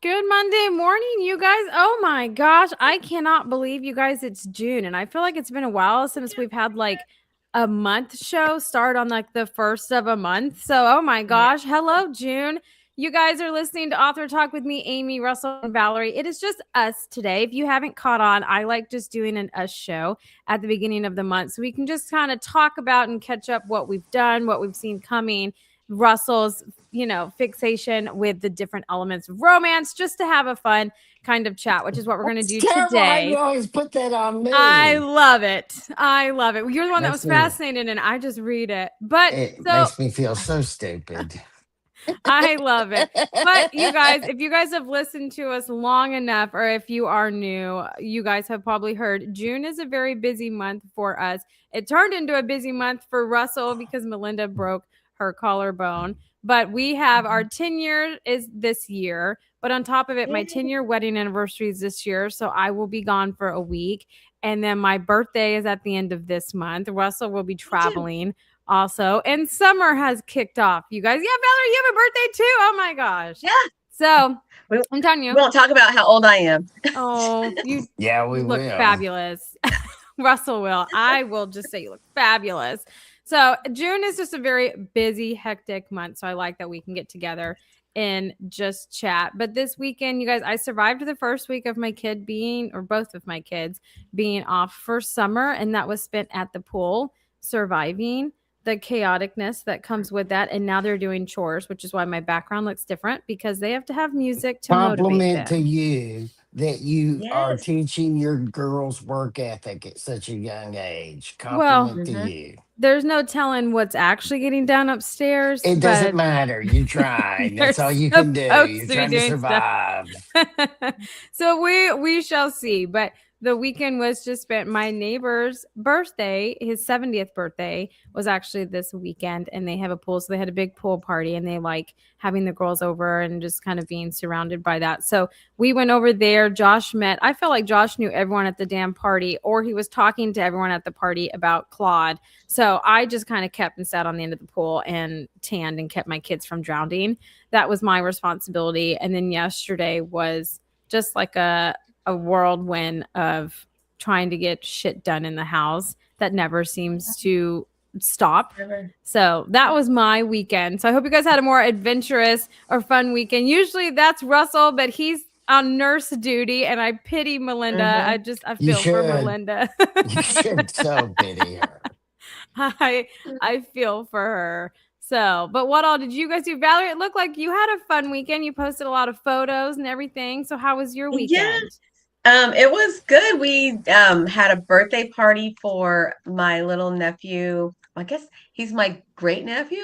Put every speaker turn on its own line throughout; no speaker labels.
Good Monday morning, you guys. Oh my gosh, I cannot believe you guys it's June and I feel like it's been a while since we've had like a month show start on like the first of a month. So, oh my
Yeah.
gosh, hello June. You guys are listening to Author Talk with me, Amy, Russell, and Valerie. It is just us today. If you haven't caught on, I like just doing an us show at the beginning of the month so we can just kind of talk about and catch up what we've done, what we've seen coming. Russell's fixation with the different elements of romance just to have a fun kind of chat, which is what we're going to
It's
do
terrible how
today.
you always put that on
I
me.
love it. I love it. You're the one that was
Makes me
fascinated and I just read it. But
it
so
makes me feel so stupid.
I love it. But you guys, if you guys have listened to us long enough, or if you are new, you guys have probably heard June is a very busy month for us. It turned into a busy month for Russell because Melinda broke her collarbone. But we have our 10-year is this year. But on top of it, my 10-year wedding anniversary is this year. So I will be gone for a week. And then my birthday is at the end of this month. Russell will be traveling also. And summer has kicked off, you guys. Yeah, Valerie, you have a birthday too. Oh my gosh.
Yeah.
So
We,
I'm telling
we
you,
won't talk about how old I am.
oh, you
Yeah, we
look
will.
fabulous. Russell will. I will just say you look fabulous. So June is just a very busy, hectic month. So I like that we can get together and just chat. But this weekend, you guys, I survived the first week of my kid being, or both of my kids being off for summer, and that was spent at the pool, surviving the chaoticness that comes with that. And now they're doing chores, which is why my background looks different because they have to have music to motivate
Compliment to
them.
you that you are
Yes.
teaching your girls work ethic at such a young age.
Well,
Compliment to
Mm-hmm.
you.
there's no telling what's actually getting done upstairs,
It doesn't
but
matter. You tried.
they're
That's all you can do.
supposed
You're
to be
trying to
doing stuff.
survive.
So we shall see. But the weekend was just spent. My neighbor's birthday, his 70th birthday, was actually this weekend, and they have a pool, so they had a big pool party, and they like having the girls over and just kind of being surrounded by that. So we went over there. Josh met. I felt like Josh knew everyone at the damn party, or he was talking to everyone at the party about Claude. So I just kind of kept and sat on the end of the pool and tanned and kept my kids from drowning. That was my responsibility. And then yesterday was just like a whirlwind of trying to get shit done in the house that never seems to stop. So that was my weekend. So I hope you guys had a more adventurous or fun weekend. Usually that's Russell, but he's on nurse duty and I pity Melinda.
Mm-hmm.
I
You
feel for
should.
Melinda.
You should so pity her.
I feel for her. So, but what all did you guys do? Valerie, it looked like you had a fun weekend. You posted a lot of photos and everything. So how was your
Yeah.
weekend?
It was good. We had a birthday party for my little nephew. I guess he's my great nephew.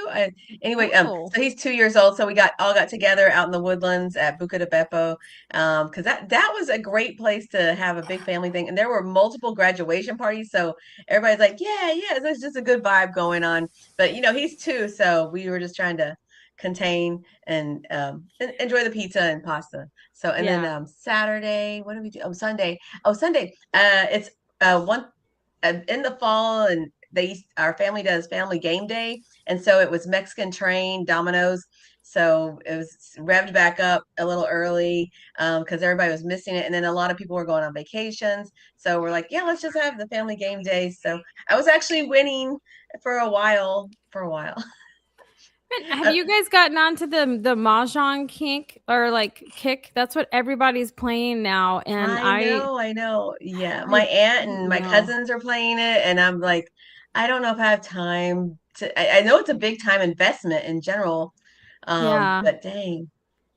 Anyway,
Oh,
so he's 2 years old. So we got together out in the woodlands at Buca de Beppo, because that was a great place to have a big family thing. And there were multiple graduation parties, so everybody's like, yeah, yeah. So it's just a good vibe going on. But he's two, so we were just trying to contain and enjoy the pizza and pasta. So and then
yeah.
Saturday, what do we do? Oh, Sunday. Oh, Sunday. It's one in the fall, and our family does family game day, and so it was Mexican train Domino's. So it was revved back up a little early because everybody was missing it, and then a lot of people were going on vacations. So we're like, yeah, let's just have the family game day. So I was actually winning for a while. For a while.
Man, have you guys gotten onto the mahjong kink or like kick? That's what everybody's playing now, and
I know. Yeah, my
I
aunt
don't
and my
know.
cousins are playing it, and I'm like, I don't know if I have time to. I know it's a big time investment in general,
Yeah.
but dang,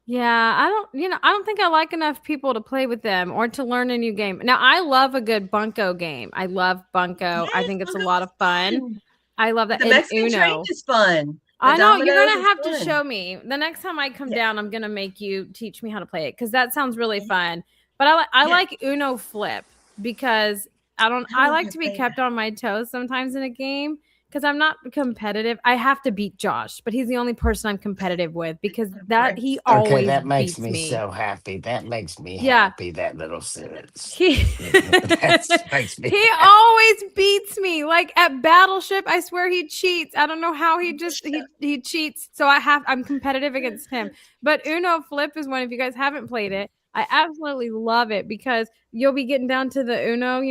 Yeah, I don't think I like enough people to play with them or to learn a new game. Now, I love a good bunko game. I love bunko. I
yes,
think it's a
Bungo
lot
is
of fun.
fun.
I love that.
The
And
Mexican train
Uno.
is fun. The
I know you're
dominoes
gonna
is
have to
fun.
show me the next time I come
Yeah,
down. I'm gonna make you teach me how to play it because that sounds really fun. But I
yeah.
like Uno Flip because I don't.
I don't
I
know if
like
I
to be
played
kept on my toes sometimes in a game because I'm not competitive. I have to beat Josh, but he's the only person I'm competitive with because
Of
that he
course.
Okay,
always
that makes
beats
me
me.
so happy. That makes me
Yeah.
happy. That little sentence.
He
That makes me
he
happy.
always beats me. Like at Battleship, I swear he cheats. I don't know how he cheats. So I'm competitive against him. But Uno Flip is one if you guys haven't played it. I absolutely love it because you'll be getting down to the Uno,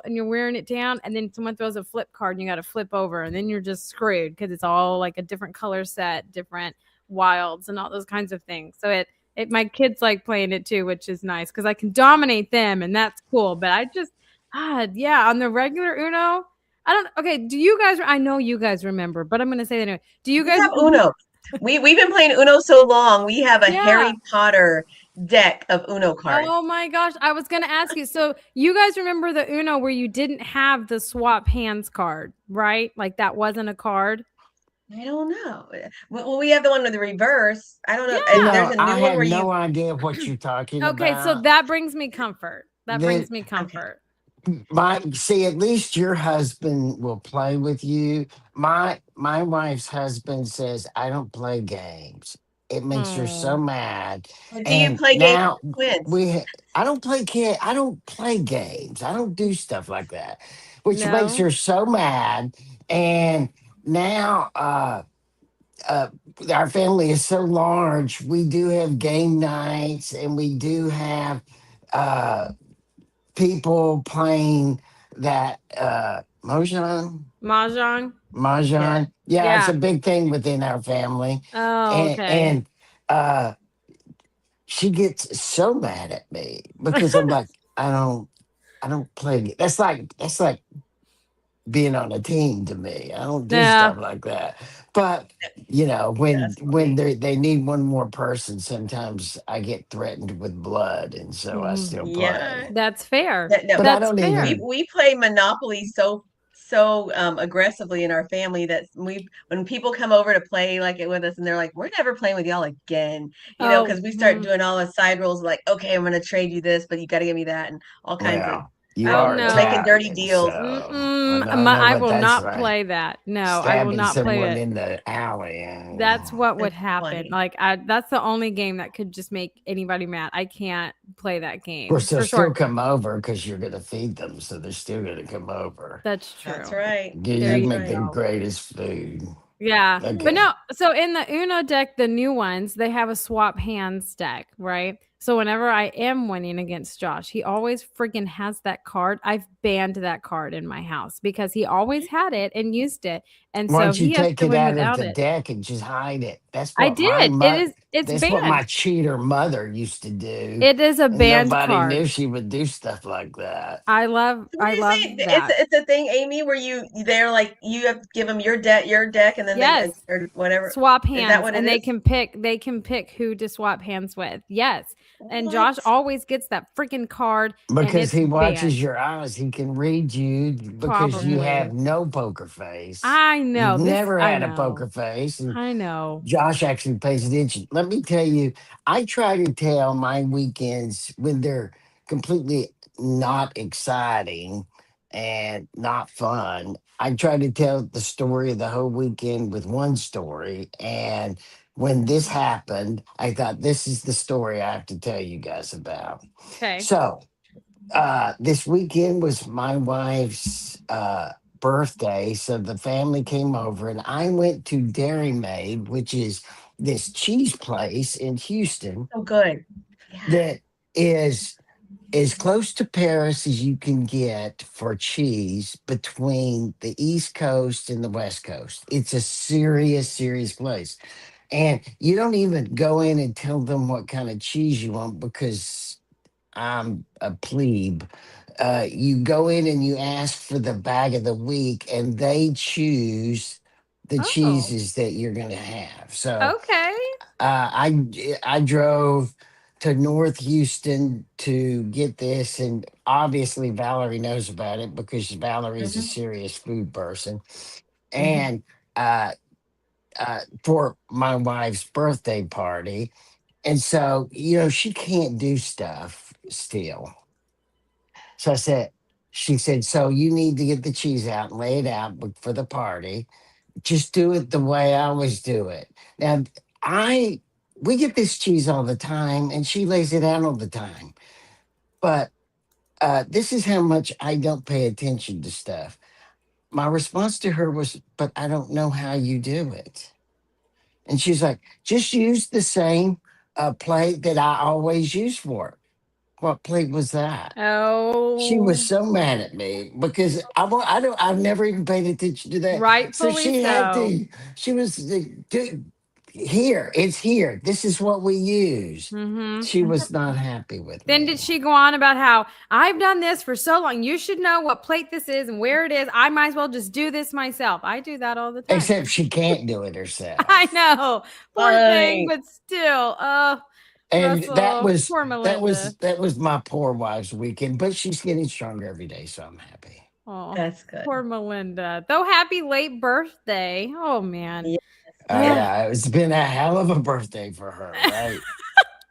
and you're wearing it down, and then someone throws a flip card and you got to flip over, and then you're just screwed because it's all like a different color set, different wilds, and all those kinds of things. So my kids like playing it too, which is nice because I can dominate them and that's cool. But I just yeah, on the regular Uno, I don't. Okay, do you guys? I know you guys remember, but I'm gonna say that anyway. Do you
We
guys?
have Uno. We've been playing Uno so long. We have a
Yeah.
Harry Potter deck of Uno cards.
Oh my gosh, I was gonna ask you. So you guys remember the Uno where you didn't have the swap hands card, right? Like that wasn't a card.
I don't know. Well, we have the one with the reverse. I don't know. There's
Yeah.
a
I
new one
have
where you.
no idea what you're talking
Okay, so
about.
that brings me comfort. That
That
brings me
Okay.
comfort.
my see, at least your husband will play with you. My wife's husband says I don't play games. It makes her so
Oh
mad.
Or do you
And
play games
now
with twins?
I don't play I don't play games. I don't do stuff like that, which makes
no,
her so mad. And now uh, our family is so large. We do have game nights, and we do have uh, people playing that
mahjong.
Yeah.
mahjong. Yeah, it's a
Yeah.
big thing within our family,
Oh,
and
okay.
and uh, she gets so mad at me because I'm like, I don't play. That's like being on a team to me. I don't do
yeah.
stuff like that. But when
That's funny.
they need one more person, sometimes I get threatened with blood, and so I
Mhm.
still
Yeah.
play.
That's fair.
No,
But I
That's
don't
fair.
even.
we play Monopoly so aggressively in our family that we when people come over to play like it with us and they're like, we're never playing with y'all again,
Oh,
because we start doing all the side rules like, okay, I'm going to trade you this, but you got to give me that, and all kinds of.
Well, you
oh
are
We're making
no.
dirty
Italian,
deals.
so I know, I know
I
what
will
that's
not
like.
play that. No, I will
Stabbing
not play
someone
it.
in the alley.
That's what would
That's
happen.
funny.
Like that's the only game that could just make anybody mad. I can't play that
Of
game
course, they'll
for sure.
still come over because you're going to feed them, so they're still going to come over.
That's
That's
true.
right.
You
There
That's
you
make the
right.
go.
greatest food.
Yeah. But
Okay.
no, so in the Uno deck, the new ones, they have a swap hands deck, right? So whenever I am winning against Josh, he always freaking has that card. I've banned that card in my house because he always had it and used it. And
Why
so
don't you
he has
take
to
it
win
out of
without
the
it.
deck and just hide it?
I did. It's
That's what my
banned.
cheater mother used to do,
It is a
and
banned
nobody knew
card.
she would do stuff like that.
So what
I
do you
love
say?
that.
It's a thing, Amy, where they're like you have to give them your deck, and then they
Yes.
or whatever.
Swap
Is that
hands
what it
and
is?
they can pick who to swap hands with. Yes. And
What?
Josh always gets that freaking card and
Because
it's
he watches
banned.
your eyes, he can read you because you
Probably.
have no poker face.
I
You've
know. This
never
I
had a
know.
poker face, and
I know.
Josh actually pays attention. Let me tell you, I try to tell my weekends when they're completely not exciting and not fun. I try to tell the story of the whole weekend with one story. And when this happened, I thought this is the story I have to tell you guys about.
Okay.
So, this weekend was my wife's birthday, so the family came over, and I went to Dairy Maid, which is this cheese place in Houston
So good. Yeah.
that is as close to Paris as you can get for cheese between the East Coast and the West Coast. It's a serious, serious place. And you don't even go in and tell them what kind of cheese you want because I'm a plebe. You go in and you ask for the bag of the week, and they choose the
Oh.
cheeses that you're going to have. So
Okay.
I drove to North Houston to get this, and obviously Valerie knows about it because Valerie's a
Hmm.
serious food person.
Hmm.
And uh, for my wife's birthday party, and so she can't do stuff still. So I said, She said, "So you need to get the cheese out and lay it out for the party. Just do it the way I always do it." Now, I we get this cheese all the time, and she lays it out all the time. But this is how much I don't pay attention to stuff. My response to her was, "But I don't know how you do it." And she's like, "Just use the same plate that I always use for it." What plate was that? She was
Oh,
so mad at me because I've never even paid attention to that. So
rightfully
she had
so.
to, she was, here, it's here. This is what we use.
Hmm.
She was not happy with
Then did
me.
she go on about how I've done this for so long? You should know what plate this is and where it is. I might as well just do this myself. I do that all the time.
Except she can't do it
I
herself.
know. Poor thing,
Fine.
but still. Oh,
And
Russell, poor
that
Melinda.
was that was my poor wife's weekend, but she's getting stronger every day, so I'm happy.
Oh,
That's good.
poor Melinda. Though happy late birthday. Oh man.
Yes.
Ugh.
Yes.
Yeah, it's been a hell of a birthday for her, right?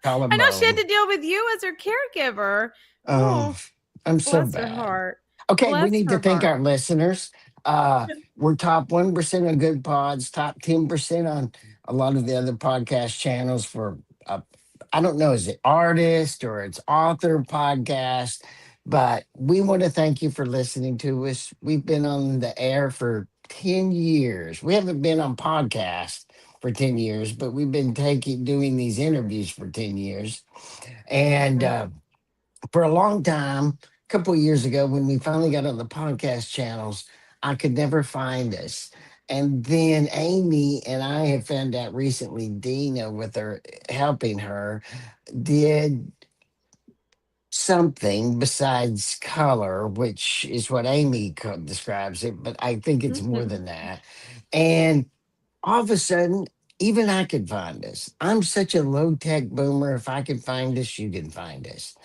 I know she had
Collarbone.
to deal with you as her caregiver.
Oh,
Oh,
I'm so
bless her
bad.
heart.
Okay, we
Bless
need to
her
thank
heart.
our listeners. We're top 1% on Good Pods, top 10% on a lot of the other podcast channels for, I don't know, is it artist or it's author podcast? But we want to thank you for listening to us. We've been on the air for 10 years. We haven't been on podcast for 10 years, but we've been doing these interviews for 10 years. And, for a long time, a couple of years ago, when we finally got on the podcast channels, I could never find us. And then Amy and I have found out recently, Dina, with her helping her, did something besides color, which is what Amy describes it, but I think it's more
Mhm.
than that. And all of a sudden, even I could find us. I'm such a low tech boomer. If I could find us, you can find us.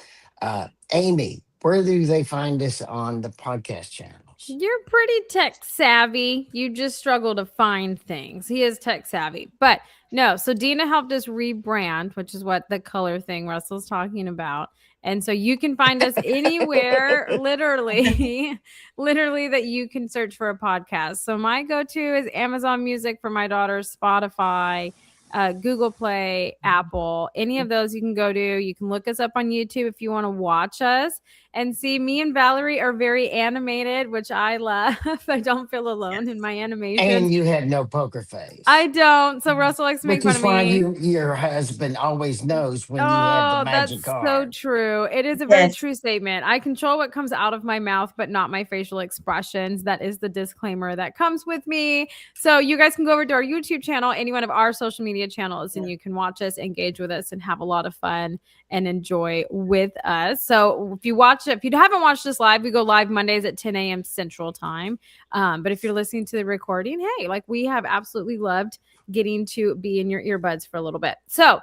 Amy, where do they find us on the podcast channels?
You're pretty tech savvy. You just struggle to find things. He is tech savvy. But no, so Dina helped us rebrand, which is what the color thing Russell's talking about. And so you can find us anywhere, literally, literally, that you can search for a podcast. So my go to is Amazon Music for my daughter, Spotify, Google Play, Apple, any of those you can go to. You can look us up on YouTube if you want to watch us and see. Me and Valerie are very animated, which I love. I don't feel alone in
Yes.
my animations.
And you had no poker
I
face,
don't. So Russell likes to make
which
fun of
is why
me.
your husband always knows when you have the
Oh,
magic
that's so
card.
true. It is a very
Yes.
true statement. I control what comes out of my mouth, but not my facial expressions. That is the disclaimer that comes with me. So you guys can go over to our YouTube channel, any one of our social media channels, and
Yeah.
you can watch us, engage with us, and have a lot of fun and enjoy with us. So if you haven't watched us live, we go live Mondays at 10 a.m. Central Time. But if you're listening to the recording, hey, like we have absolutely loved getting to be in your earbuds for a little bit. So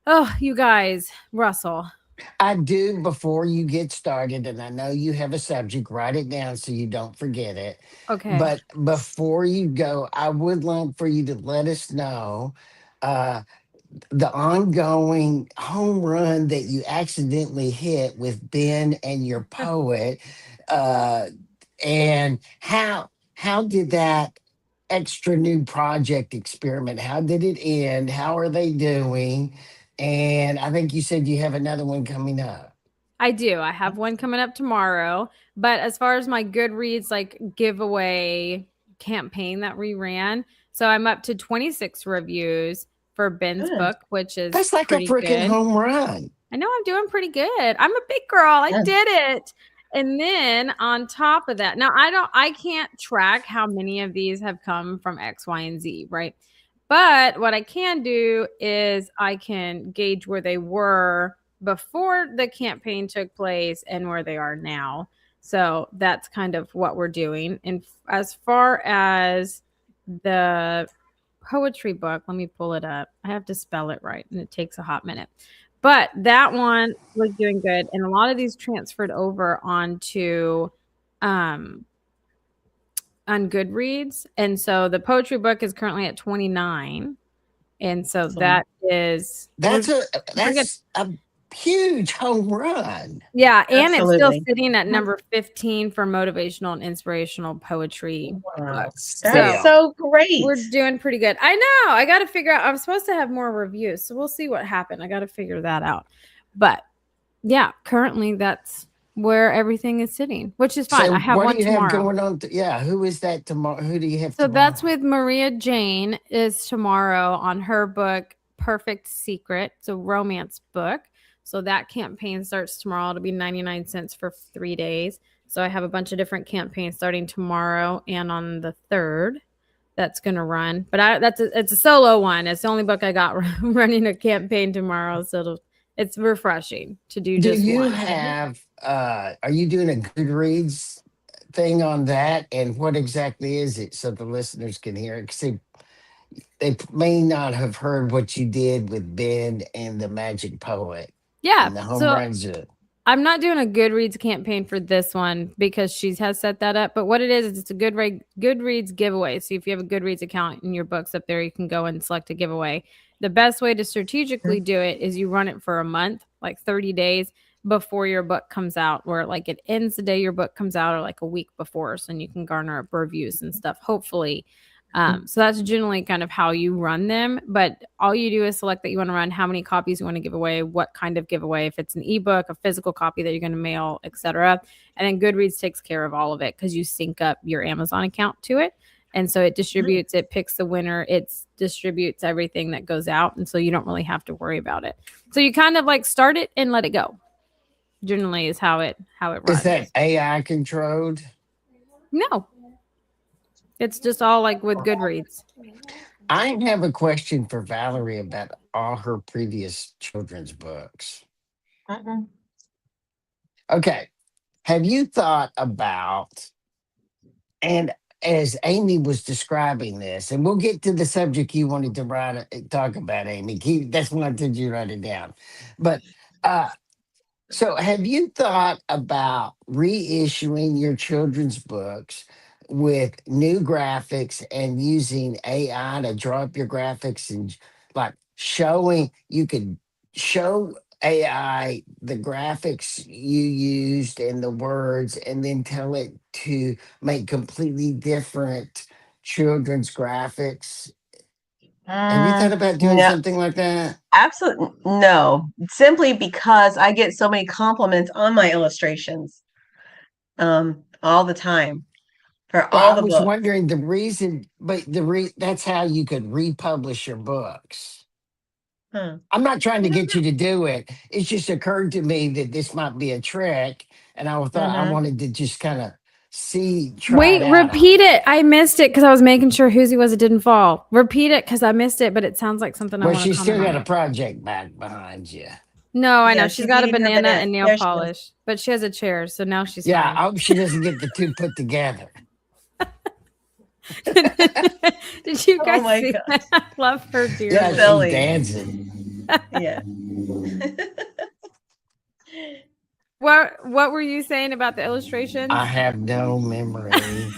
oh, you guys, Russell.
I do before you get started, and I know you have a subject, write it down so you don't forget it.
Okay.
But before you go, I would like for you to let us know uh, the ongoing home run that you accidentally hit with Ben and your poet, uh, and how did that extra new project experiment, how did it end? How are they doing? And I think you said you have another one coming up.
I do. I have one coming up tomorrow. But as far as my Goodreads like giveaway campaign that we ran, so I'm up to 26 reviews for Ben's
Good.
book, which is
That's like a
pretty
freaking
good.
home run.
I know I'm doing pretty good. I'm a big girl. I
Yes.
did it. And then on top of that, now I can't track how many of these have come from X, Y, and Z, right? But what I can do is I can gauge where they were before the campaign took place and where they are now. So that's kind of what we're doing. And as far as the poetry book, let me pull it up. I have to spell it right, and it takes a hot minute. But that one was doing good, and a lot of these transferred over onto um on Goodreads. And so the poetry book is currently at 29. And so
Awesome.
that is we're
That's a
we're good.
that's a huge home run.
Yeah, and it's still
Absolutely.
sitting at number 15 for motivational and inspirational poetry
Wow.
books.
That's
So
Still.
so great.
we're doing pretty good. I know. I got to figure out. I'm supposed to have more reviews, so we'll see what happened. I got to figure that out. But yeah, currently that's where everything is sitting, which is fine.
So
I have
what do
one
you have
tomorrow.
going on? Yeah, who is that tomorrow? Who do you have
So that's
tomorrow?
with Maria Jane is tomorrow on her book Perfect Secret. It's a romance book. So that campaign starts tomorrow. It'll be 99 cents for 3 days. So I have a bunch of different campaigns starting tomorrow and on the 3rd that's going to run. But it's a solo one. It's the only book I got running a campaign tomorrow, so it's refreshing to do
Do
just
you
one.
have are you doing a Goodreads thing on that? And what exactly is it so the listeners can hear it? 'Cause they may not have heard what you did with Ben and the Magic Poet
Yeah.
and the home
So
runs.
I'm not doing a Goodreads campaign for this one because she has set that up. But what it is it's a Goodreads giveaway. So if you have a Goodreads account and your book's up there, you can go and select a giveaway. The best way to strategically do it is you run it for a month, like 30 days before your book comes out, where like it ends the day your book comes out or like a week before. So then you can garner up reviews and stuff, hopefully. So that's generally kind of how you run them. But all you do is select that you want to run, how many copies you want to give away, what kind of giveaway, if it's an ebook, a physical copy that you're going to mail, etc. And then Goodreads takes care of all of it because you sync up your Amazon account to it. And so it distributes, it picks the winner, it distributes everything that goes out. And so you don't really have to worry about it. So you kind of like start it and let it go. Generally is how it
Is
runs.
that AI controlled?
No, it's just all like with Goodreads.
I have a question for Valerie about all her previous children's books.
Mhm.
Okay. Have you thought about, and as Amy was describing this, and we'll get to the subject you wanted to talk about, Amy. That's when I told you to write it down. But uh, so, have you thought about reissuing your children's books with new graphics and using AI to draw up your graphics and like showing you could show AI the graphics you used and the words and then tell it to make completely different children's graphics? Have you thought about doing
No,
something like that?
absolutely no. Simply because I get so many compliments on my illustrations, all the time for
Well,
all
I
the
was
books.
wondering the reason, but that's how you could republish your books.
Huh.
I'm not trying
I
to
don't
get
know.
you to do it. It's just occurred to me that this might be a trick, and I thought I
Mm-hmm.
wanted to just kind of try it
Wait,
out on
repeat
you.
it. I missed it because I was making sure whose he was. It didn't fall. Repeat it because I missed it, but it sounds like something I
Well,
want to
she's
comment
still got
on.
a project back behind you.
No, I know
Yeah,
she's
she's
got a
eating her
banana
banana.
and nail
There she is.
polish, but she has a chair, so now she's
Yeah,
fine.
I hope she doesn't get the two put together.
Did you
Oh
guys
my
see
God.
that? I love her
Yeah,
It's
dearly.
she's
silly.
dancing.
Yeah.
What were you saying about the
I
illustrations?
have no memory.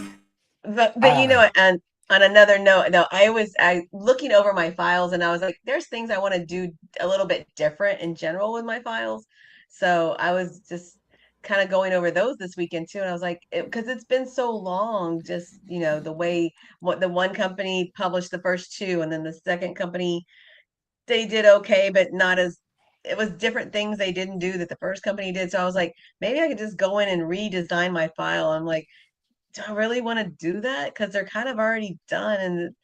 But you
Uh,
know, and on another note, though, I looking over my files and I was like, there's things I want to do a little bit different in general with my files. So I was just kind of going over those this weekend too. And I was like, because it's been so long, just, the way what the one company published the first two, and then the second company, they did okay, but not as it was different things they didn't do that the first company did. So I was like, maybe I could just go in and redesign my file. I'm like, do I really want to do that? Because they're kind of already done, and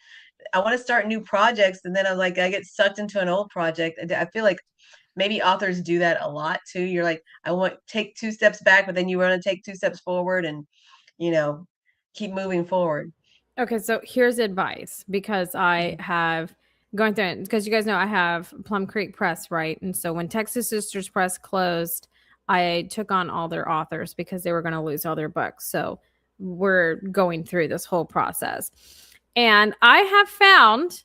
I want to start new projects. And then I'm like, I get sucked into an old project. And I feel like maybe authors do that a lot too. You're like, I want take two steps back, but then you want to take two steps forward, and you know, keep moving forward.
Okay, so here's advice because I have going through it because you guys know I have Plum Creek Press, right? And so when Texas Sisters Press closed, I took on all their authors because they were going to lose all their books. So we're going through this whole process. And I have found,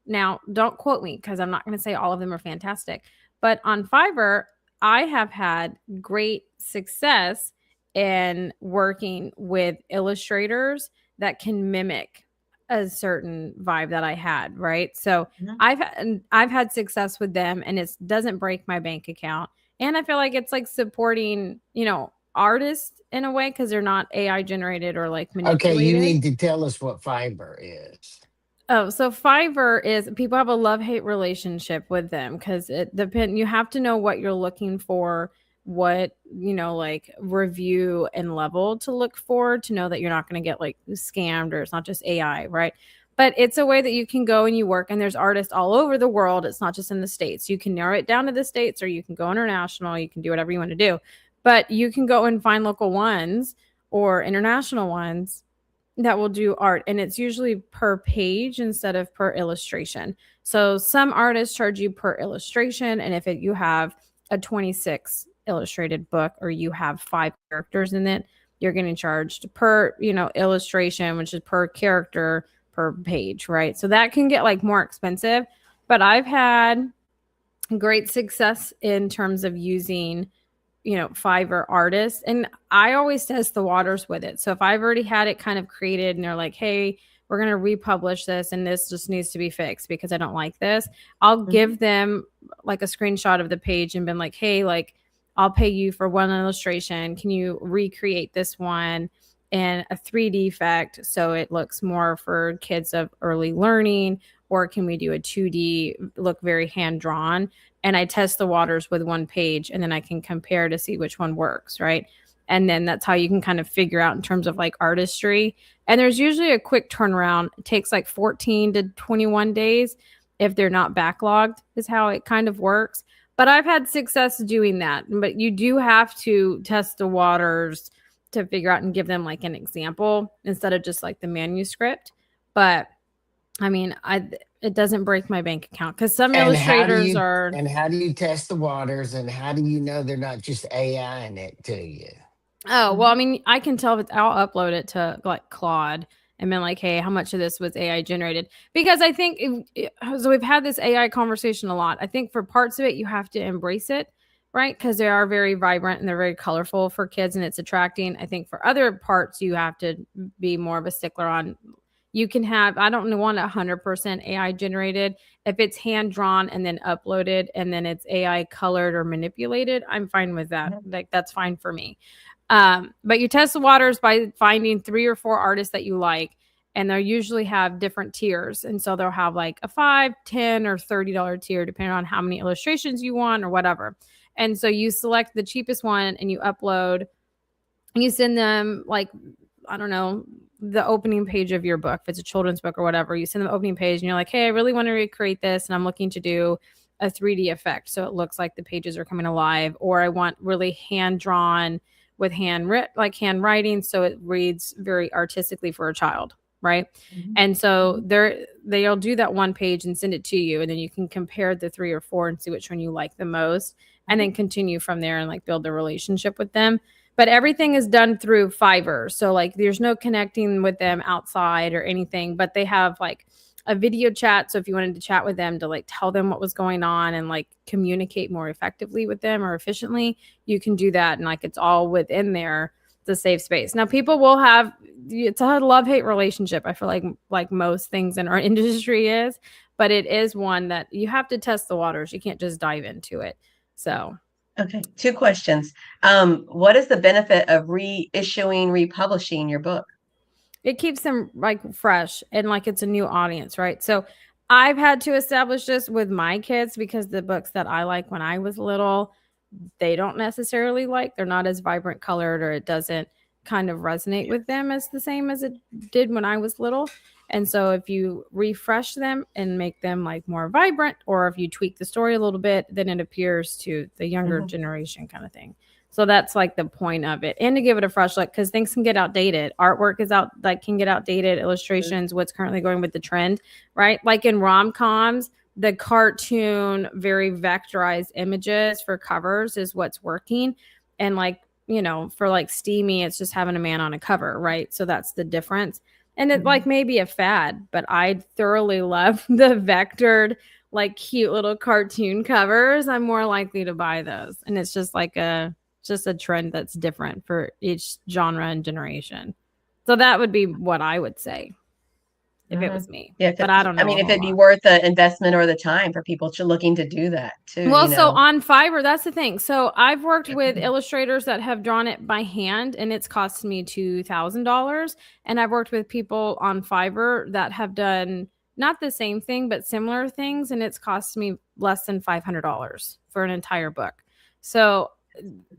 now don't quote me because I'm not going to say all of them are fantastic, but on Fiverr, I have had great success in working with illustrators that can mimic a certain vibe that I had, right? So
Mhm.
I've had success with them, and it doesn't break my bank account. And I feel like it's like supporting, artists in a way because they're not AI generated or like
Okay, you
manipulated.
need to tell us what fiber is.
Oh, so Fiverr is people have a love-hate relationship with them because it depend you have to know what you're looking for, what, like review and level to look for to know that you're not going to get like scammed or it's not just AI, right? But it's a way that you can go and you work and there's artists all over the world. It's not just in the States. You can narrow it down to the States or you can go international, you can do whatever you want to do. But you can go and find local ones or international ones that will do art, and it's usually per page instead of per illustration. So some artists charge you per illustration, and if you have a 26 illustrated book or you have 5 characters in it, you're getting charged per, illustration, which is per character per page, right? So that can get like more expensive, but I've had great success in terms of using Fiverr artists. And I always test the waters with it. So if I've already had it kind of created and they're like, hey, we're going to republish this and this just needs to be fixed because I don't like this, I'll
Mhm.
give them like a screenshot of the page and been like, hey, like, I'll pay you for one illustration. Can you recreate this one in a 3D effect so it looks more for kids of early learning? Or can we do a 2D look very hand drawn? And I test the waters with one page and then I can compare to see which one works, right? And then that's how you can kind of figure out in terms of like artistry. And there's usually a quick turnaround. It takes like 14 to 21 days if they're not backlogged, is how it kind of works. But I've had success doing that. But you do have to test the waters to figure out and give them like an example instead of just like the manuscript. But I mean, it doesn't break my bank account because some
And how do
illustrators
you
are.
and how do you test the waters and how do you know they're not just AI in it to you?
Oh, well, I
Mhm.
mean, I can tell if I'll upload it to like Claude and been like, hey, how much of this was AI generated? Because I think so we've had this AI conversation a lot. I think for parts of it, you have to embrace it, right? Because they are very vibrant and they're very colorful for kids and it's attracting. I think for other parts, you have to be more of a stickler on. You can have, I don't want 100% AI generated. If it's hand drawn and then uploaded and then it's AI colored or manipulated, I'm fine with that.
Mhm.
Like, that's fine for me. But you test the waters by finding 3 or 4 artists that you like, and they'll usually have different tiers. And so they'll have like a 5, 10, or $30 tier, depending on how many illustrations you want or whatever. And so you select the cheapest one and you upload, and you send them like, I don't know, the opening page of your book. If it's a children's book or whatever, you send them the opening page and you're like, hey, I really want to recreate this and I'm looking to do a 3D effect so it looks like the pages are coming alive, or I want really hand drawn with handwriting so it reads very artistically for a child, right?
Mhm.
And so
Mhm.
they'll do that one page and send it to you, and then you can compare the 3 or 4 and see which one you like the most, and
Mhm.
then continue from there and like build a relationship with them. But everything is done through Fiverr. So like there's no connecting with them outside or anything, but they have like a video chat. So if you wanted to chat with them to like tell them what was going on and like communicate more effectively with them or efficiently, you can do that. And like it's all within there, the safe space. Now people will have, it's a love-hate relationship. I feel like most things in our industry is, but it is one that you have to test the waters. You can't just dive into it. So
Okay, two questions. What is the benefit of reissuing, republishing your book?
it keeps them like fresh and like it's a new audience, right? So I've had to establish this with my kids because the books that I like when I was little, they don't necessarily like. They're not as vibrant colored or it doesn't kind of resonate with them as the same as it did when I was little. And so if you refresh them and make them like more vibrant, or if you tweak the story a little bit, then it appears to the younger
Mhm.
generation kind of thing. So that's like the point of it. And to give it a fresh look because things can get outdated. Artwork is out like can get outdated, illustrations, what's currently going with the trend, right? Like in rom-coms, the cartoon, very vectorized images for covers is what's working. And like, for like steamy, it's just having a man on a cover, right? So that's the difference. And it like
Mhm.
may be a fad, but I thoroughly love the vectored, like cute little cartoon covers. I'm more likely to buy those. And it's just a trend that's different for each genre and generation. So that would be what I would say. if it was me.
Yeah,
But I don't
I
know a
mean, if
whole
it'd be
lot.
worth the investment or the time for people looking to do that too,
Well, so on Fiverr, that's the thing. So I've worked with illustrators that have drawn it by hand, and it's cost me $2,000. And I've worked with people on Fiverr that have done not the same thing, but similar things, and it's cost me less than $500 for an entire book. So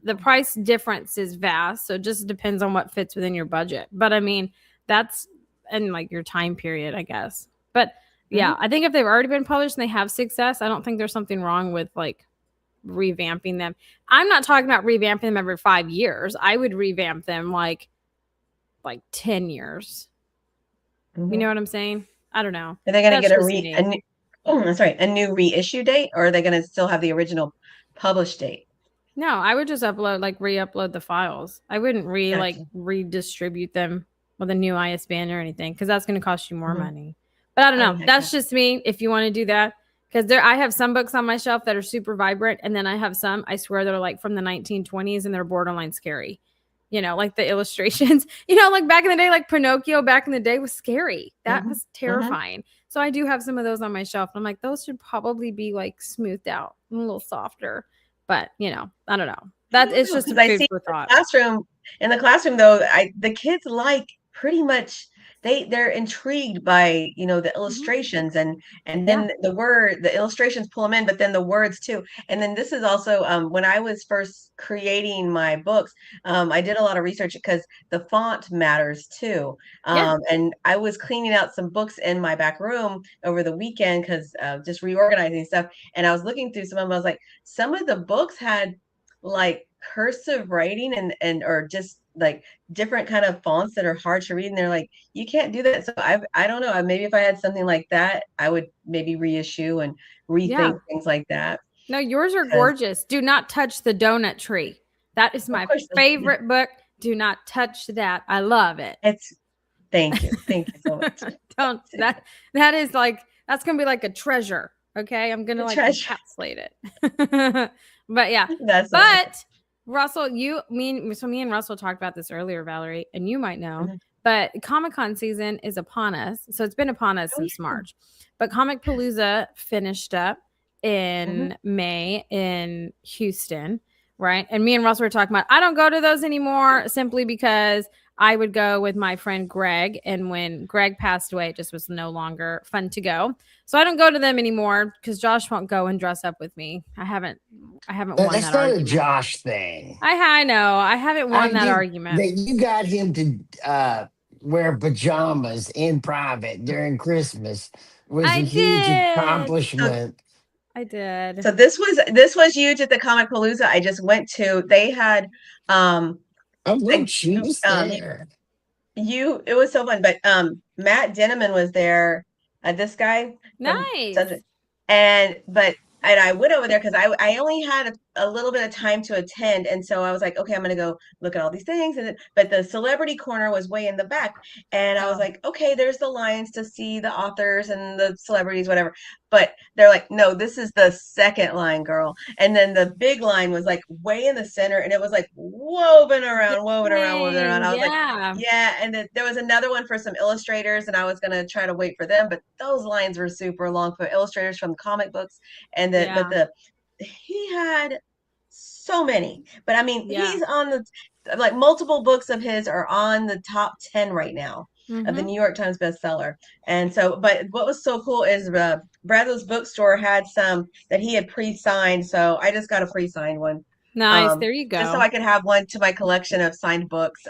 the price difference is vast. So it just depends on what fits within your budget. But I mean, that's and like your time period, I guess. But yeah, I think if they've already been published and they have success, I don't think there's something wrong with like revamping them. I'm not talking about revamping them every 5 years. I would revamp them like 10 years. You know what I'm saying? I don't know.
Are they going to
That's
get
just me.
a new reissue date, or are they going to still have the original published date?
No, I would just re-upload the files. I wouldn't
Gotcha.
redistribute them with a new ISBN or anything because that's going to cost you more money. But I don't know.
Okay,
That's just me. If you want to do that, because I have some books on my shelf that are super vibrant, and then I have some I swear they're like from the 1920s and they're borderline scary. Like the illustrations. Like back in the day, like Pinocchio back in the day was scary. That was terrifying. So I do have some of those on my shelf. I'm like, those should probably be like smoothed out and a little softer. But I don't know. That it's just a food for thought.
In the classroom though, the kids like pretty much they're intrigued by the illustrations and then the illustrations pull them in, but then the words too. And then this is also when I was first creating my books, I did a lot of research because the font matters too. And I was cleaning out some books in my back room over the weekend because just reorganizing stuff, and I was looking through some of them. I was like, some of the books had like cursive writing and or just like different kind of fonts that are hard to read, and they're like, you can't do that. So I don't know, maybe if I had something like that, I would maybe reissue and rethink things like that.
No, yours are gorgeous. Do not touch the donut tree. That is my favorite book. Do not touch that. I love it.
Thank you so much.
Don't that is like that's gonna be like a treasure. Okay, I'm gonna like encapsulate it. But yeah, Russell, me and Russell talked about this earlier, Valerie, and you might know, but Comic-Con season is upon us. So it's been upon us since March, but Comic Palooza finished up in May in Houston, right? And me and Russell were talking about, I don't go to those anymore simply because I would go with my friend Greg, and when Greg passed away, it just was no longer fun to go. So I don't go to them anymore because Josh won't go and dress up with me. I haven't won that argument.
That's not a Josh thing.
I know. I haven't won that argument.
That you got him to wear pajamas in private during Christmas was a huge accomplishment.
I did.
So this was huge at the Comic Palooza I just went to. They had
she was there.
It was so fun. But Matt Denneman was there. This guy.
Nice.
And I went over there because I only had a little bit of time to attend, and so I was like, okay, I'm gonna go look at all these things. But the celebrity corner was way in the back, and I was like, okay, there's the lines to see the authors and the celebrities, whatever. But they're like, no, this is the second line, girl. And then the big line was like way in the center, and it was like woven around. I was like, yeah. And then there was another one for some illustrators, and I was gonna try to wait for them, but those lines were super long for illustrators from comic books. And he had so many, but I mean, he's on like multiple books of his are on the top 10 right now of the New York Times bestseller. And so, but what was so cool is Bradley's bookstore had some that he had pre-signed. So I just got a pre-signed one.
Nice. There you go.
Just so I could have one to my collection of signed books.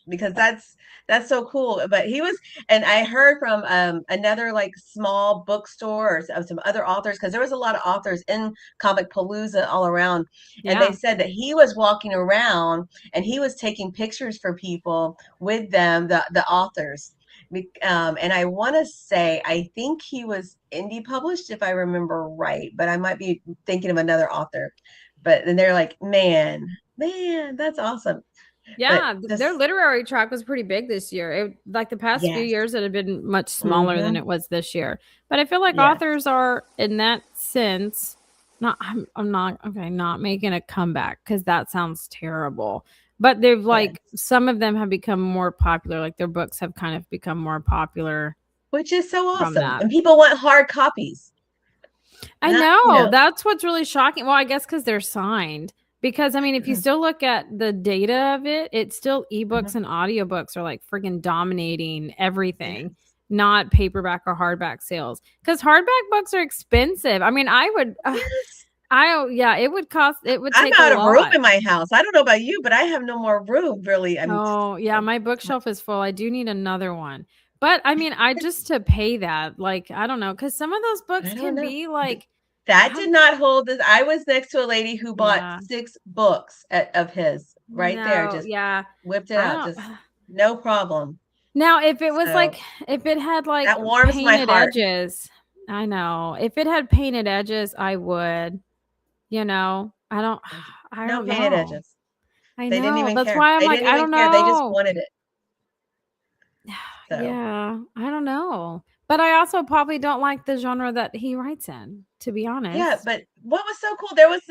Because that's so cool. But he was, and I heard from another like small bookstore or some other authors, because there was a lot of authors in Comic Palooza all around. And they said that he was walking around and he was taking pictures for people with them, the authors. And I want to say, I think he was indie published, if I remember right, but I might be thinking of another author. But then they're like, man, that's awesome.
Yeah, their literary track was pretty big this year. Like the past few years, it had been much smaller than it was this year. But I feel like authors are, in that sense, not making a comeback because that sounds terrible. But they've some of them have become more popular. Like their books have kind of become more popular
which is so
from
awesome.
that.
And people want hard copies.
I
Not,
know. That's what's really shocking. Well, I guess because they're signed. Because I mean, if you
Mhm,
still look at the data of it, it's still ebooks
mhm.
and audiobooks are like freaking dominating everything,
Yes.
not paperback or hardback sales. Because hardback books are expensive. I mean, I would,
Yes.
yeah, it would cost, it would
I'm
take a
out of room
lot.
in my house. I don't know about you, but I have no more room really.
Oh, yeah, my bookshelf is full. I do need another one. But I mean, I just to pay that, like, I don't know, because some of those books
I don't
can
know.
be like,
That
how,
did not hold this. I was next to a lady who bought
yeah,
6 books of his right there.
no,
Just
yeah,
whipped it
I
out.
don't.
Just no problem.
Now, if it was
So
like, if it had like
that warms my
painted
heart.
edges, I know. If it had painted edges, I would, you know, I don't, I
No
don't
painted
know.
edges.
I
They didn't
know.
even
That's
care.
why I'm
They
like,
didn't
I
even
don't
care. They just
know.
wanted it. So
Yeah, I don't know. But I also probably don't like the genre that he writes in, to be
yeah,
honest.
but what was so cool, there was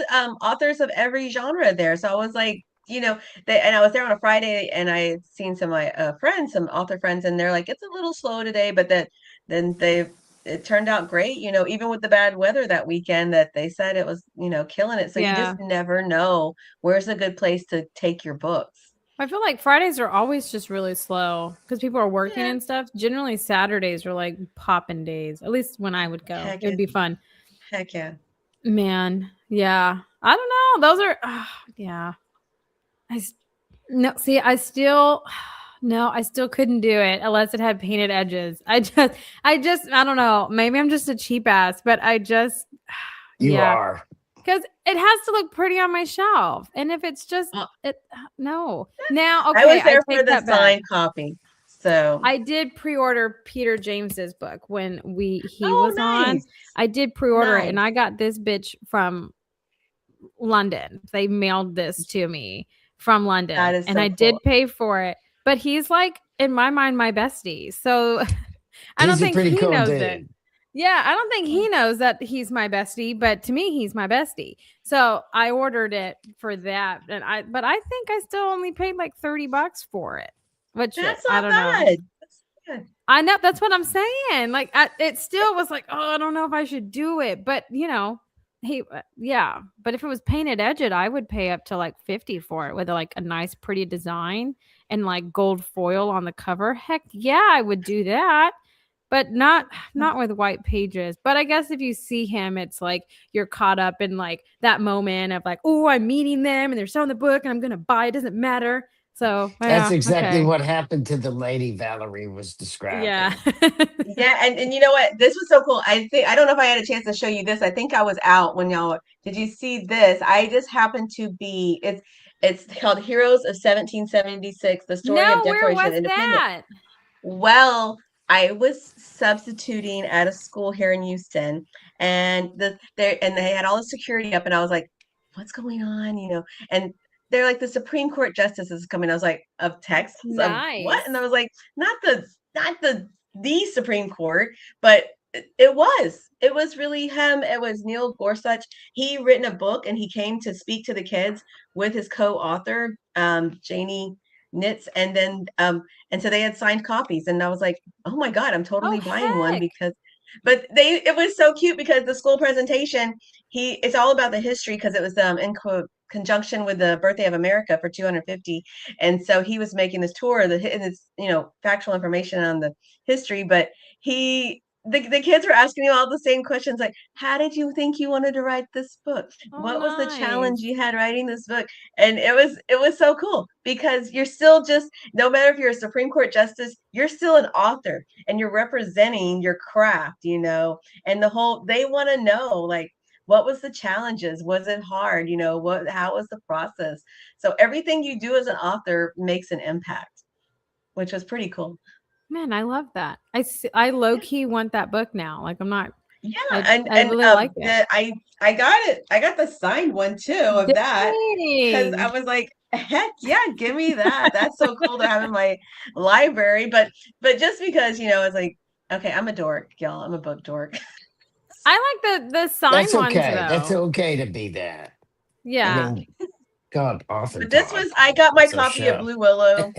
authors of every genre there. So I was like, and I was there on a Friday and I had seen some of my friends, some author friends, and they're like, it's a little slow today, but then it turned out great, even with the bad weather that weekend that they said it was, killing it. So you just
Yeah.
never know where's a good place to take your books.
I feel like Fridays are always just really slow because people are working
Yeah,
and stuff. Generally, Saturdays are like popping days. At least when I would go,
heck
it would
yeah,
be fun.
heck yeah.
Man, yeah. I don't know. Those are, yeah. No, see, I still, no, I still couldn't do it unless it had painted edges. I don't know. Maybe I'm just a cheap ass, but
You
yeah,
are.
because it has to look pretty on my shelf. And if it's just,
Well,
no. Now,
I
okay,
was
I
there for
take
the
that back.
signed copy. So,
I did pre-order Peter James's book when he
oh,
was on.
nice.
I did pre-order it and
Nice.
I got this bitch from London. They mailed this to me from
That
London
is
and
so
I
cool.
did pay for it. But he's like in my mind my bestie. So I don't
He's a
think
pretty
he
cool
knows it.
dude.
Yeah, I don't think he knows that he's my bestie, but to me he's my bestie. So I ordered it for that and but I think I still only paid like $30 for it, which
That's
I
not
don't know.
bad. That's good.
I know that's what I'm saying. Like it still was like, oh, I don't know if I should do it, but yeah. But if it was painted edged, I would pay up to like 50 for it with like a nice, pretty design and like gold foil on the cover. Heck yeah, I would do that. But not with white pages. But I guess if you see him, it's like you're caught up in like that moment of like, oh, I'm meeting them and they're selling the book and I'm gonna buy it. Doesn't matter. So
That's
yeah,
exactly
okay,
what happened to the lady Valerie was
yeah.
describing.
Yeah, and you know what? This was so cool. I don't know if I had a chance to show you this. I think I was out when y'all did you see this? I just happened to be it's called Heroes of 1776, the story of
No, where
Declaration
was
of Independence.
that?
Well, I was substituting at a school here in Houston, and they had all the security up, and I was like, "What's going on?" And they're like, "The Supreme Court justice is coming." I was like, "Of Texas? Of what?" And I
Nice.
was like, "Not the Supreme Court, but it was really him. It was Neil Gorsuch. He written a book, and he came to speak to the kids with his co-author, Janie Nitz, and so they had signed copies, and I was like, "Oh my God, I'm
Oh,
totally buying one
heck.
because." But it was so cute because the school presentation, it's all about the history because it was in conjunction with the birthday of America for 250, and so he was making this tour, and it's factual information on the history, but the kids were asking me all the same questions like, how did you think you wanted to write this book?
Oh,
What was the challenge
nice.
you had writing this book? And it was so cool because you're still just, no matter if you're a Supreme Court justice, you're still an author and you're representing your craft, and they want to know, like, what was the challenges? Was it hard? How was the process? So everything you do as an author makes an impact, which was pretty cool.
Man, I love that. I low key want that book now. Like I'm not
Yeah,
I
and
I
and
really like it.
I got it. I got the signed one too of that because I
Dang.
was like, heck yeah, give me that. That's so cool to have in my library. But just because it's like, okay, I'm a dork, y'all. I'm a book dork.
I like the
That's
sign ones
okay. That's
though.
okay to be that. I
Yeah.
mean, God, author
But this
talk.
was I got my
It's our
copy of
show.
Blue Willow.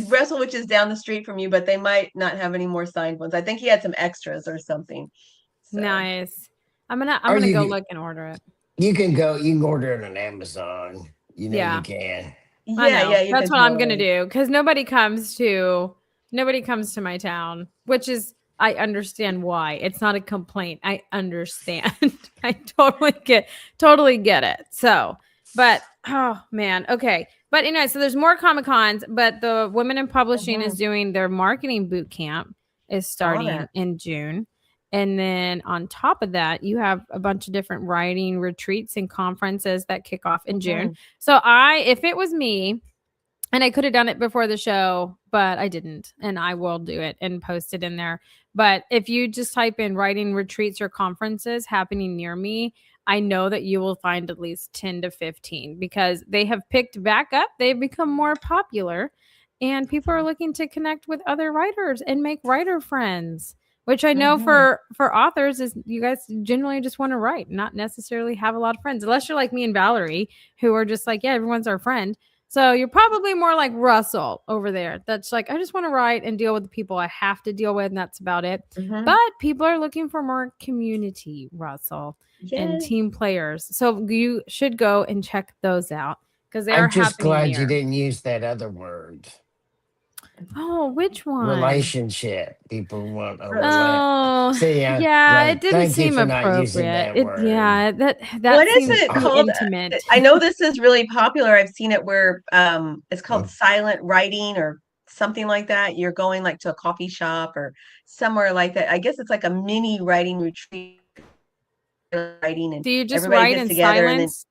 Russell, which is down the street from you, but they might not have any more signed ones. I think he had some extras or something. So.
Nice. I'm
Or
gonna go look and order it.
you can order it on Amazon. You know you
Yeah.
can.
I
Yeah,
know.
yeah, you
That's
can
what I'm gonna
totally.
do because nobody comes to my town, which is I understand why. It's not a complaint. I understand. I totally get it. So, but oh man, okay. But anyway, so there's more Comic Cons, but the Women in Publishing is doing their marketing boot camp is
Saw
starting
that.
in June. And then on top of that, you have a bunch of different writing retreats and conferences that kick off in June. So if it was me, and I could have done it before the show, but I didn't. And I will do it and post it in there. But if you just type in writing retreats or conferences happening near me, I know that you will find at least 10 to 15 because they have picked back up. They've become more popular and people are looking to connect with other writers and make writer friends, which I know for authors is you guys generally just want to write, not necessarily have a lot of friends, unless you're like me and Valerie, who are just like, yeah, everyone's our friend. So you're probably more like Russell over there. That's like, I just want to write and deal with the people I have to deal with, and that's about it. But people are looking for more community, Russell, and team players. So you should go and check those out because they are
I'm just
happening
glad you
near.
didn't use that other word.
Oh, which one?
Relationship. People want a
Oh,
See,
yeah, it didn't
thank you
seem
for not using
appropriate.
that word.
That
What is
seems
it
too
called?
intimate.
I know this is really popular. I've seen it where it's called silent writing or something like that. You're going like to a coffee shop or somewhere like that. I guess it's like a mini writing retreat, writing, and
Do you just
everybody
write
gets
in
together and then
silence?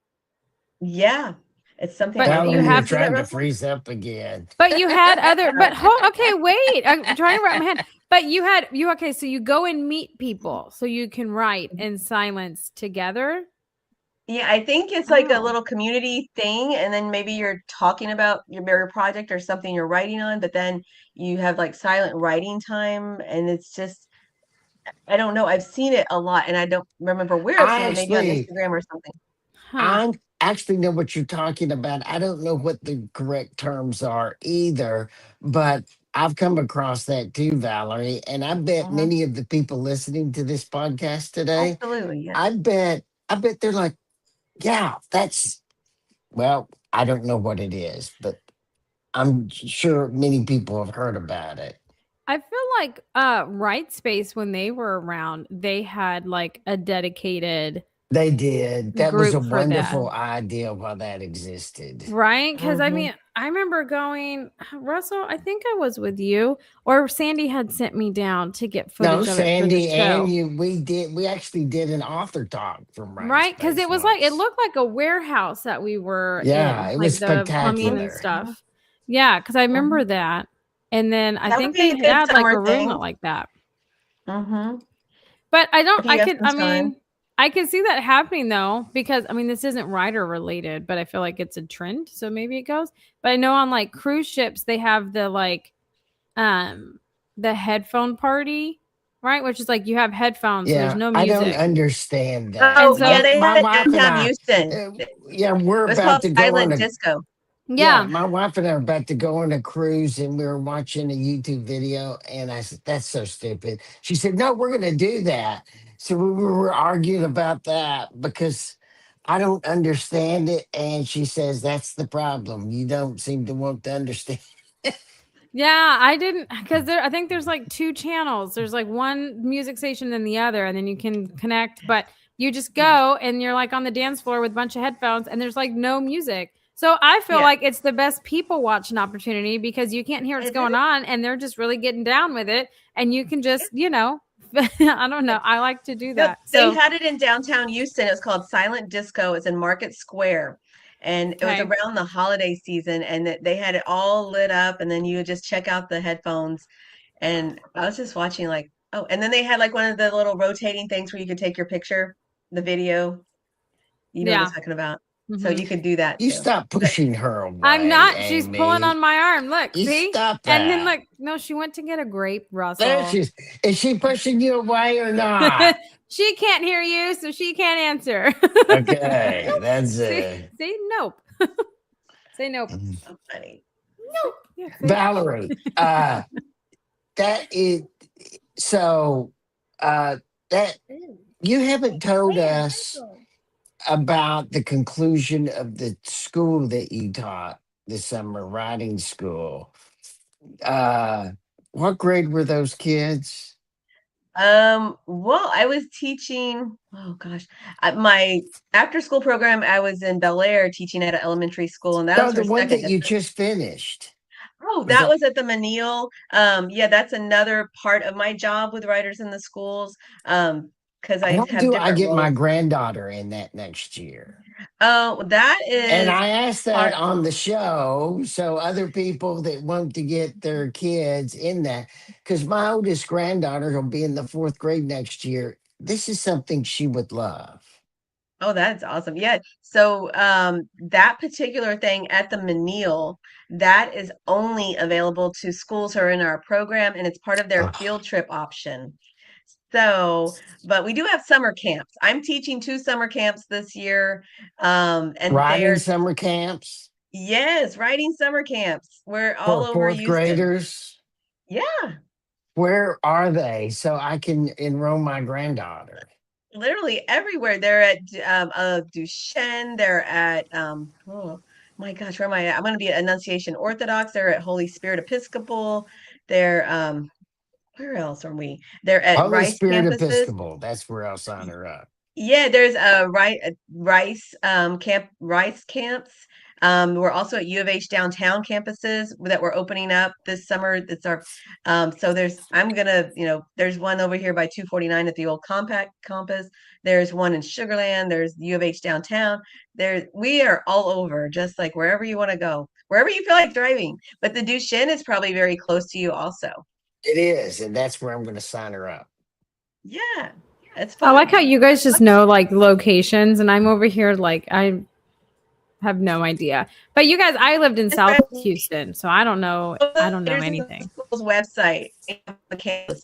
it's something
But
like
you
that.
Valerie,
Have
you're
you
have
seen it,
trying to
Russell?
freeze up again.
But you had other, but okay, wait. I'm trying to wrap my head. But okay, so you go and meet people so you can write in silence together.
Yeah, I think it's like a
Oh.
little community thing, and then maybe you're talking about your project or something you're writing on, but then you have like silent writing time, and it's just I don't know. I've seen it a lot, and I don't remember where I've
I
seen it. Maybe on
actually
Instagram or something.
Huh.
I actually know what you're talking about. I don't know what the correct terms are either, but I've come across that too, Valerie. And I bet
Hmm.
many of the people listening to this podcast today,
Absolutely, yes.
I bet they're like, yeah, well, I don't know what it is, but I'm sure many people have heard about it.
I feel like Right Space when they were around, they had like a dedicated
They did. That was a
group for that.
wonderful idea while that existed.
Right? Because I
Hmm.
mean, I remember going, Russell, I think I was with you, or Sandy had sent me down to get
No,
footage of it for the
Sandy and
show.
you, we actually did an author talk from Right
Right? Because
Space
it was like, it
once.
looked like a warehouse that we were
Yeah,
in,
it was
like the plumbing and
spectacular.
stuff. Yeah, because I remember
Hmm.
that. And then I
That would
think
be
they
a good
had like
summer
a room
thing.
like that.
Hmm.
But
If you have some time.
I could see that happening though, because I mean, this isn't writer related, but I feel like it's a trend. So maybe it goes. But I know on like cruise ships, they have um, the headphone party, right? Which is like you have headphones, so there's
Yeah,
no
I don't
music.
understand
And
Oh,
that.
yeah,
so,
they
My
had it
wife and
downtown
I,
Houston.
uh,
It
yeah, we're
was
about
called
to go on
Silent
a
Disco.
yeah,
yeah.
my wife and I are about to go on a cruise, and we were watching a YouTube video, and I said, "That's so stupid." She said, "No, we're going to do that." So we were arguing about that because I don't understand it, and she says that's the problem. You don't seem to want to understand.
Yeah, I didn't because I think there's like two channels. There's like one music station than the other, and then you can connect. But you just go and you're like on the dance floor with a bunch of headphones, and there's like no music. So I feel
Yeah,
like it's the best people watching opportunity because you can't hear what's
it is.
going on, and they're just really getting down with it, and you can just I don't know. I like to do
No,
that.
they
So
had it in downtown Houston. It was called Silent Disco. It's in Market Square. And it was
okay,
around the holiday season, and they had it all lit up, and then you would just check out the headphones. And I was just watching like, oh, and then they had like one of the little rotating things where you could take your picture, the video. You know what I'm
yeah.
talking about. So
Hmm.
you could do that
You
too.
stop
But
pushing her
I'm
away,
not. She's pulling on
Amy.
my arm. Look,
You
see?
stop
And then
that.
look, no, she went to get a grape,
There
Russell.
she's. Is she pushing you away or not?
She can't hear you, so she can't answer.
Okay,
nope,
that's
see,
it.
see, nope. Say nope.
so funny.
Yeah, see?
Valerie, that is so uh that you haven't told us about the conclusion of the school that you taught this summer, writing school. Uh what grade were those kids?
Well, I was teaching, oh gosh, my after school program, I was in Bel Air teaching at an elementary school, and that
No,
was
the
for
one
second.
that you just finished.
Oh,
Was
that
that
was at the Menil. Yeah, that's another part of my job with writers in the schools. Because I
how
have
do I
different
get my
roles.
granddaughter in that next year?
Oh, that
And
is
I asked that
part.
on the show so other people that want to get their kids in that, because my oldest granddaughter will be in the fourth grade next year. This is something she would love.
Oh, that's awesome. Yeah. So that particular thing at the Menil, that is only available to schools who are in our program, and it's part of their
Oh,
field trip option. So, but we do have summer camps. I'm teaching two summer camps this year. And
riding
they're,
summer camps
yes, writing summer camps. We're all
for
over
fourth
Houston.
graders.
Yeah,
Where are they so I can enroll my granddaughter?
literally everywhere. They're at Duchenne. They're at oh my gosh, where am I at? I'm going to be at Annunciation Orthodox. They're at Holy Spirit Episcopal. They're where else are we? They're at
Holy
Rice
Spirit
campuses.
Episcopal. That's where I'll sign her up.
Yeah, there's a Rice Rice camps. We're also at U of H downtown campuses that we're opening up this summer. It's our so there's I'm gonna, there's one over here by 249 at the old Compact campus. There's one in Sugarland. There's U of H downtown. We are all over, just like wherever you want to go, wherever you feel like driving. But the Duchenne is probably very close to you also.
It is, and that's where I'm going to sign her up.
Yeah, it's
I like
fun.
how you guys just know like locations, and I'm over here like I have no idea. But you guys, I lived in South Houston, so I don't know. I don't know
Writers in the
anything.
School's website. They have the campus.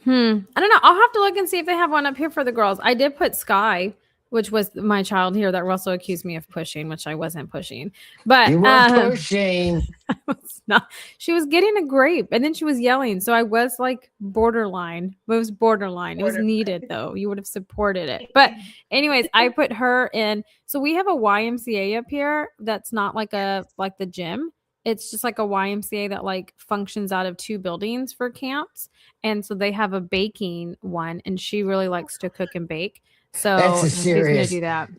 I don't know. I'll have to look and see if they have one up here for the girls. I did put Sky, which was my child here that Russell accused me of pushing, which I wasn't pushing. But
You were pushing.
I was not. She was getting a grape and then she was yelling. So I was like borderline. It was borderline. It was
Order.
needed though. You would have supported it. But anyways, I put her in. So we have a YMCA up here that's not like the gym. It's just like a YMCA that like functions out of two buildings for camps. And so they have a baking one and she really likes to cook and bake.
That's
So
a
she's gonna
serious.
do that.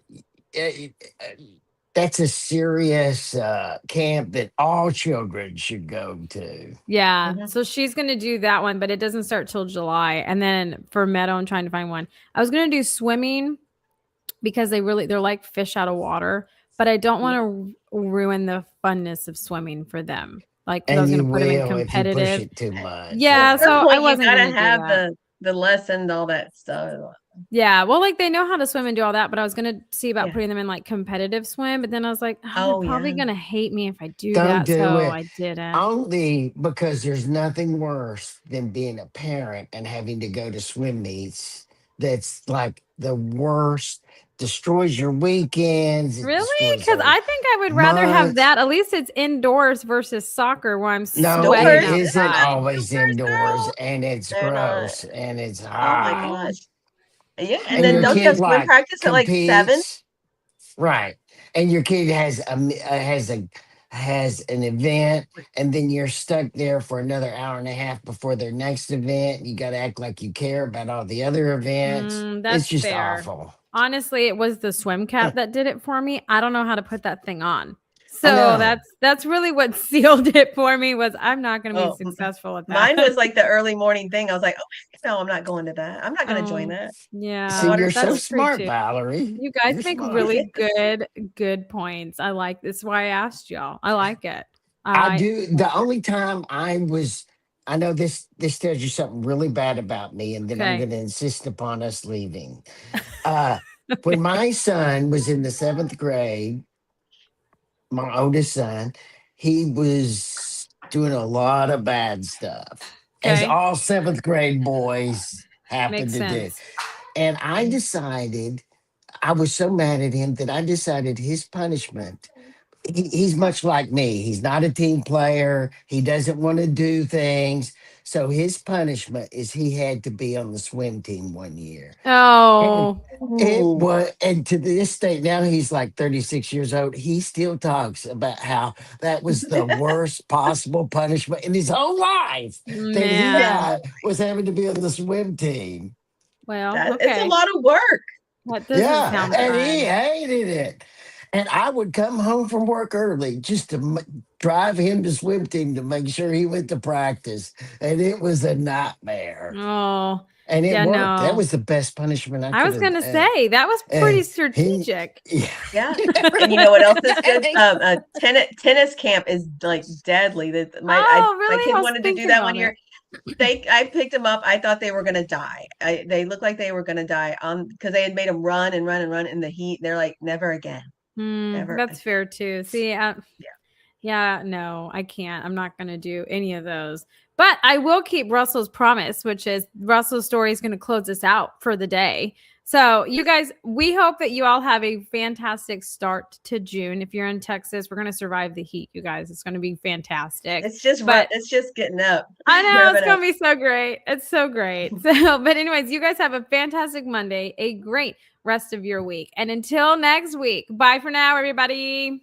uh, That's a serious camp that all children should go to.
Yeah.
Mhm.
So she's going to do that one, but it doesn't start till July. And then for Meadow, I'm trying to find one. I was going to do swimming because they're like fish out of water, but I don't want to ruin the funness of swimming for them. Like, cause I
And
was going
you
to put them in
will if you push
competitive.
it too much.
At
Yeah.
Yeah.
some
So I
point, you
wasn't
gotta
going to do
have
that.
the lesson, all that stuff.
Yeah. Well, like they know how to swim and do all that, but I was going to see about
Yeah.
putting them in like competitive swim. But then I was like, oh, they're
Oh
probably
yeah.
going to hate me if I do
Don't
that.
do
So
it.
I didn't.
Only because there's nothing worse than being a parent and having to go to swim meets. That's like the worst. Destroys your weekends. It
Really?
destroys
Because
whole
I think I would rather have
months.
that. At least it's indoors versus soccer where I'm
No, it
sweating
Indoors?
isn't
Not
outside.
always
indoors,
indoors,
girl.
and it's
They're not.
gross and it's
Oh my
hot.
Oh,
gosh. Yeah, and
And
then
your
don't you have
kid
swim
like
practice at like 7?
competes. Right. And your kid has an event, and then you're stuck there for another hour and a half before their next event. You got to act like you care about all the other events. It's
that's
just
fair.
awful.
Honestly, it was the swim cap that did it for me. I don't know how to put that thing on.
I
So
know.
that's really what sealed it for me was I'm not going to be
Oh,
successful at
mine was
that.
like the early morning thing. I was like, oh no, I'm not going to that. I'm not going to join
Oh,
that. The
See,
yeah,
water
you're so
sports.
that's true
smart,
too.
Valerie.
You guys
You're
make
smart.
really good points. I like this. Why I asked y'all. I like it.
I
I
do. The only time I know this tells you something really bad about me, and then I'm
okay.
going to insist upon us leaving. Uh, when
Okay.
my son was in the seventh grade, my oldest son, he was doing a lot of bad stuff, as
Okay.
all seventh grade boys happen
Makes
to do.
sense.
And I was so mad at him that I decided his punishment he's much like me. He's not a team player. He doesn't want to do things. So his punishment is he had to be on the swim team 1 year. And
Oh,
it
Ooh,
was, and to this day, now he's like 36 years old. He still talks about how that was the worst possible punishment in his whole life that he
man.
got was having to be on the swim team.
Well,
that it's a
okay.
lot of work.
That doesn't
Yeah,
sound
and he
fun.
hated it. And I would come home from work early just to drive him to swim team to make sure he went to practice. And it was a nightmare.
Oh,
And it
yeah,
worked. That
no.
was the best punishment I
I
could
was
have.
gonna say that was pretty
And he,
strategic.
yeah.
Yeah. And you know what else is good?
And
Tennis camp is like deadly. That
Oh,
my
really?
kids
I was
wanted to do
thinking
that one
about
year.
it.
I picked them up. I thought they were gonna die. They looked like they were gonna die on because they had made them run and run and run in the heat. They're like, never again, never
That's
again.
fair too. See,
Yeah.
yeah, no, I can't. I'm not going to do any of those. But I will keep Russell's promise, which is Russell's story is going to close us out for the day. So, you guys, we hope that you all have a fantastic start to June. If you're in Texas, we're going to survive the heat, you guys. It's going to be fantastic. But
It's just getting up,
I know it's
revving
going
up.
to be so great. It's so great. So, but anyways, you guys have a fantastic Monday, a great rest of your week. And until next week, bye for now, everybody.